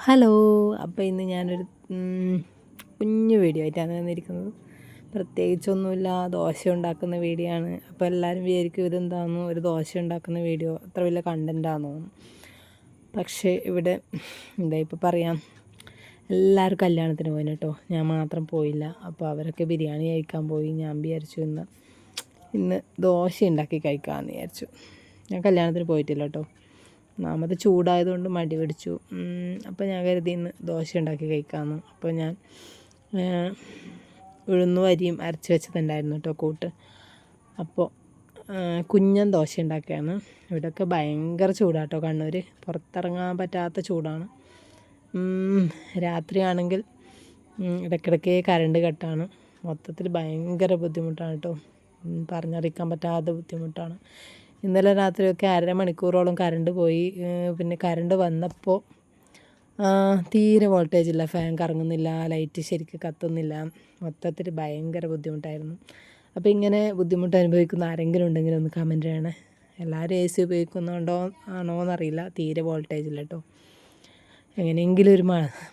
Hello. അപ്പോൾ ഇന്ന് ഞാനൊരു കുഞ്ഞു വീഡിയോ ആയിട്ടാണ് വന്നിരിക്കുന്നത്. പ്രത്യേകിച്ചൊന്നുമില്ല, ദോശ ഉണ്ടാക്കുന്ന വീഡിയോ ആണ്. അപ്പോൾ എല്ലാവരും വിചാരിക്കും ഇതെന്താണെന്ന്, ഒരു ദോശ ഉണ്ടാക്കുന്ന വീഡിയോ അത്ര വലിയ കണ്ടൻറ്റാണെന്ന് തോന്നും. പക്ഷേ ഇവിടെ എന്താ ഇപ്പോൾ പറയാം, എല്ലാവരും കല്യാണത്തിന് പോയിന് കേട്ടോ, ഞാൻ മാത്രം പോയില്ല. അപ്പോൾ അവരൊക്കെ ബിരിയാണി കഴിക്കാൻ പോയി. ഞാൻ വിചാരിച്ചു ഇന്ന് ദോശ ഉണ്ടാക്കി കഴിക്കാമെന്ന് വിചാരിച്ചു. ഞാൻ കല്യാണത്തിന് പോയിട്ടില്ല കേട്ടോ, ഒന്നാമത് ചൂടായതുകൊണ്ട് മടി പിടിച്ചു. അപ്പോൾ ഞാൻ കരുതി ഇന്ന് ദോശ ഉണ്ടാക്കി കഴിക്കാമെന്ന്. അപ്പോൾ ഞാൻ ഉഴുന്നും അരിയും അരച്ച് വെച്ചതുണ്ടായിരുന്നു കേട്ടോ കൂട്ട്. അപ്പോൾ കുഞ്ഞൻ ദോശ ഉണ്ടാക്കുകയാണ്. ഇവിടെയൊക്കെ ഭയങ്കര ചൂടാട്ടോ, കണ്ണൂർ പുറത്തിറങ്ങാൻ പറ്റാത്ത ചൂടാണ്. രാത്രിയാണെങ്കിൽ ഇടയ്ക്കിടയ്ക്ക് കറണ്ട് കട്ടാണ്. മൊത്തത്തിൽ ഭയങ്കര ബുദ്ധിമുട്ടാണ് കേട്ടോ, പറഞ്ഞറിയിക്കാൻ പറ്റാത്ത ബുദ്ധിമുട്ടാണ്. ഇന്നലെ രാത്രിയൊക്കെ 1.5 മണിക്കൂറോളം കറണ്ട് പോയി. പിന്നെ കറണ്ട് വന്നപ്പോൾ തീരെ വോൾട്ടേജ് ഇല്ല, ഫാൻ കറങ്ങുന്നില്ല, ലൈറ്റ് ശരിക്കും കത്തുന്നില്ല. മൊത്തത്തിൽ ഭയങ്കര ബുദ്ധിമുട്ടായിരുന്നു. അപ്പോൾ ഇങ്ങനെ ബുദ്ധിമുട്ട് അനുഭവിക്കുന്ന ആരെങ്കിലും ഉണ്ടെങ്കിൽ ഒന്ന് കമൻറ്റ് ചെയ്യണേ. എല്ലാവരും AC ഉപയോഗിക്കുന്നുണ്ടോ എന്നറിയില്ല, തീരെ വോൾട്ടേജ് ഇല്ല കേട്ടോ. എങ്ങനെയെങ്കിലും ഒരു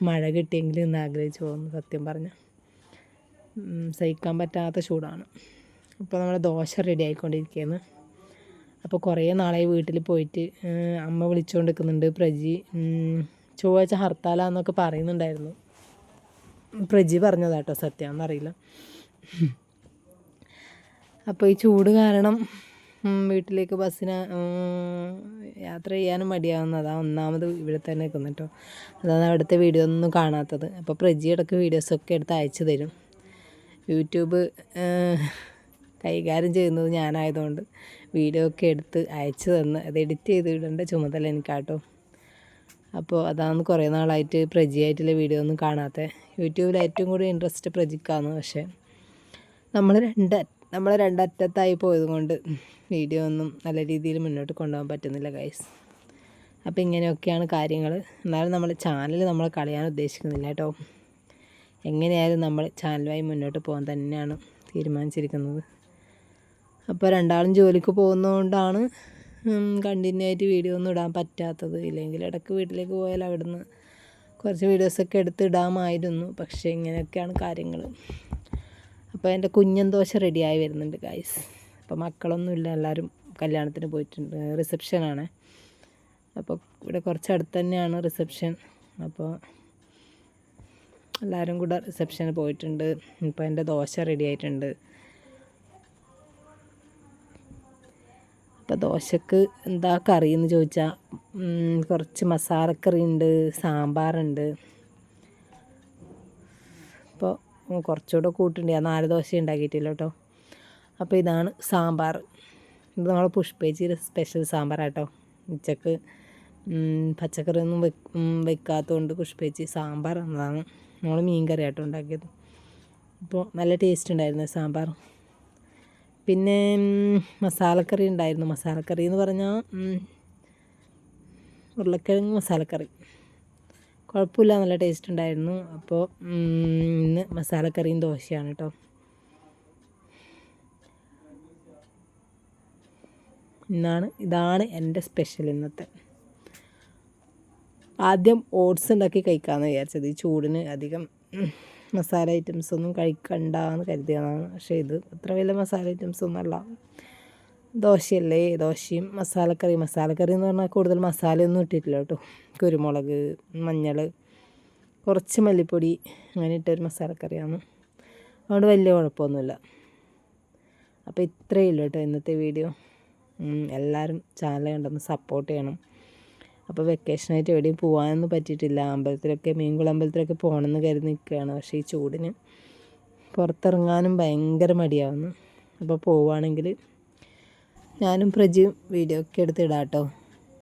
മഴ കിട്ടിയെങ്കിലും എന്ന് ആഗ്രഹിച്ചു പോകുന്നു. സത്യം പറഞ്ഞ സഹിക്കാൻ പറ്റാത്ത ചൂടാണ്. അപ്പോൾ നമ്മുടെ ദോശ റെഡി ആയിക്കൊണ്ടിരിക്കുകയാണ്. അപ്പോൾ കുറേ നാളായി വീട്ടിൽ പോയിട്ട്. അമ്മ വിളിച്ചുകൊണ്ട് നിൽക്കുന്നുണ്ട്. പ്രജി ചൊവ്വാഴ്ച ഹർത്താലാന്നൊക്കെ പറയുന്നുണ്ടായിരുന്നു. പ്രജി പറഞ്ഞതാട്ടോ, സത്യമാണെന്നറിയില്ല. അപ്പോൾ ഈ ചൂട് കാരണം വീട്ടിലേക്ക് ബസ്സിന് യാത്ര ചെയ്യാനും മടിയാവുന്നതാണ്. ഒന്നാമത് ഇവിടെ തന്നെ നിൽക്കുന്നു കേട്ടോ, അതാണ് അവിടുത്തെ വീഡിയോ ഒന്നും കാണാത്തത്. അപ്പോൾ പ്രജി ഇടയ്ക്ക് വീഡിയോസൊക്കെ എടുത്ത് അയച്ചു തരും. യൂട്യൂബ് കൈകാര്യം ചെയ്യുന്നത് ഞാനായതുകൊണ്ട് വീഡിയോ ഒക്കെ എടുത്ത് അയച്ചു തന്ന് അത് എഡിറ്റ് ചെയ്ത് ഇടേണ്ട ചുമതല എനിക്കാട്ടോ. അപ്പോൾ അതാണ് കുറേ നാളായിട്ട് പ്രജിയായിട്ടുള്ള വീഡിയോ ഒന്നും കാണാത്ത. യൂട്യൂബിൽ ഏറ്റവും കൂടുതൽ ഇൻട്രസ്റ്റ് പ്രജിക്കാണ്. പക്ഷേ നമ്മൾ രണ്ടറ്റത്തായി പോയത് കൊണ്ട് വീഡിയോ ഒന്നും നല്ല രീതിയിൽ മുന്നോട്ട് കൊണ്ടുപോകാൻ പറ്റുന്നില്ല ഗൈസ്. അപ്പോൾ ഇങ്ങനെയൊക്കെയാണ് കാര്യങ്ങൾ. എന്നാലും നമ്മൾ ചാനൽ നമ്മൾ കളയാൻ ഉദ്ദേശിക്കുന്നില്ല കേട്ടോ. എങ്ങനെയായാലും നമ്മൾ ചാനലുമായി മുന്നോട്ട് പോകാൻ തന്നെയാണ് തീരുമാനിച്ചിരിക്കുന്നത്. അപ്പോൾ രണ്ടാളും ജോലിക്ക് പോകുന്നതുകൊണ്ടാണ് കണ്ടിന്യൂ ആയിട്ട് വീഡിയോ ഒന്നും ഇടാൻ പറ്റാത്തത്. ഇല്ലെങ്കിൽ ഇടയ്ക്ക് വീട്ടിലേക്ക് പോയാൽ അവിടുന്ന് കുറച്ച് വീഡിയോസൊക്കെ എടുത്ത് ഇടാമായിരുന്നു. പക്ഷേ ഇങ്ങനെയൊക്കെയാണ് കാര്യങ്ങൾ. അപ്പോൾ എൻ്റെ കുഞ്ഞൻ ദോശ റെഡിയായി വരുന്നുണ്ട് ഗൈസ്. അപ്പോൾ മക്കളൊന്നുമില്ല, എല്ലാവരും കല്യാണത്തിന് പോയിട്ടുണ്ട്. റിസപ്ഷനാണ്. അപ്പോൾ ഇവിടെ കുറച്ച് അടുത്ത് തന്നെയാണ് റിസപ്ഷൻ. അപ്പോൾ എല്ലാവരും കൂടെ റിസപ്ഷന് പോയിട്ടുണ്ട്. ഇപ്പോൾ എൻ്റെ ദോശ റെഡി ആയിട്ടുണ്ട്. അപ്പോൾ ദോശക്ക് എന്താ കറി എന്ന് ചോദിച്ചാൽ കുറച്ച് മസാലക്കറി ഉണ്ട്, സാമ്പാറുണ്ട്. അപ്പോൾ കുറച്ചുകൂടെ കൂട്ടുണ്ട്. ഞാൻ 4 ദോശ ഉണ്ടാക്കിയിട്ടില്ല കേട്ടോ. അപ്പോൾ ഇതാണ് സാമ്പാർ. ഇത് നമ്മൾ പുഷ്പേച്ചിയുടെ സ്പെഷ്യൽ സാമ്പാറാട്ടോ. ഉച്ചക്ക് പച്ചക്കറിയൊന്നും വെക്കാത്തതുകൊണ്ട് പുഷ്പേച്ചി സാമ്പാർ എന്നതാണ്. നമ്മൾ മീൻ കറി ആട്ടോ ഉണ്ടാക്കിയത്. അപ്പോൾ നല്ല ടേസ്റ്റ് ഉണ്ടായിരുന്നു സാമ്പാർ. പിന്നെ മസാലക്കറി ഉണ്ടായിരുന്നു. മസാലക്കറി എന്ന് പറഞ്ഞാൽ ഉരുളക്കിഴങ്ങ് മസാലക്കറി. കുഴപ്പമില്ല, നല്ല ടേസ്റ്റ് ഉണ്ടായിരുന്നു. അപ്പോൾ ഇന്ന് മസാലക്കറിയും ദോശയാണ് കേട്ടോ. ഇതാണ് എൻ്റെ സ്പെഷ്യൽ ഇന്നത്തെ. ആദ്യം ഓട്സ് ഉണ്ടാക്കി കഴിക്കാമെന്ന് വിചാരിച്ചത്. ഈ ചൂടിന് അധികം മസാല ഐറ്റംസ് ഒന്നും കഴിക്കണ്ടെന്ന് കരുതിയതാണ്. പക്ഷേ ഇത് അത്ര വലിയ മസാല ഐറ്റംസ് ഒന്നും അല്ല. ദോശയല്ലേ, ദോശയും മസാലക്കറി എന്ന് പറഞ്ഞാൽ കൂടുതൽ മസാലയൊന്നും ഇട്ടിട്ടില്ല കേട്ടോ. കുരുമുളക്, മഞ്ഞൾ, കുറച്ച് മല്ലിപ്പൊടി അങ്ങനെ ഇട്ടൊരു മസാലക്കറിയാണ്. അതുകൊണ്ട് വലിയ കുഴപ്പമൊന്നുമില്ല. അപ്പോൾ ഇത്രയേ ഉള്ളൂ കേട്ടോ ഇന്നത്തെ വീഡിയോ. എല്ലാവരും ചാനൽ കണ്ടൊന്ന് സപ്പോർട്ട് ചെയ്യണം. അപ്പോൾ വെക്കേഷനായിട്ട് എവിടെയും പോകാനൊന്നും പറ്റിയിട്ടില്ല. അമ്പലത്തിലൊക്കെ, മീൻകുളം അമ്പലത്തിലൊക്കെ പോകണമെന്ന് കരുതി നിൽക്കുകയാണ്. പക്ഷേ ഈ ചൂടിന് പുറത്തിറങ്ങാനും ഭയങ്കര മടിയാവുന്നു. അപ്പോൾ പോവുകയാണെങ്കിൽ ഞാനും പ്രജിയും വീഡിയോ ഒക്കെ എടുത്തിടാം കേട്ടോ.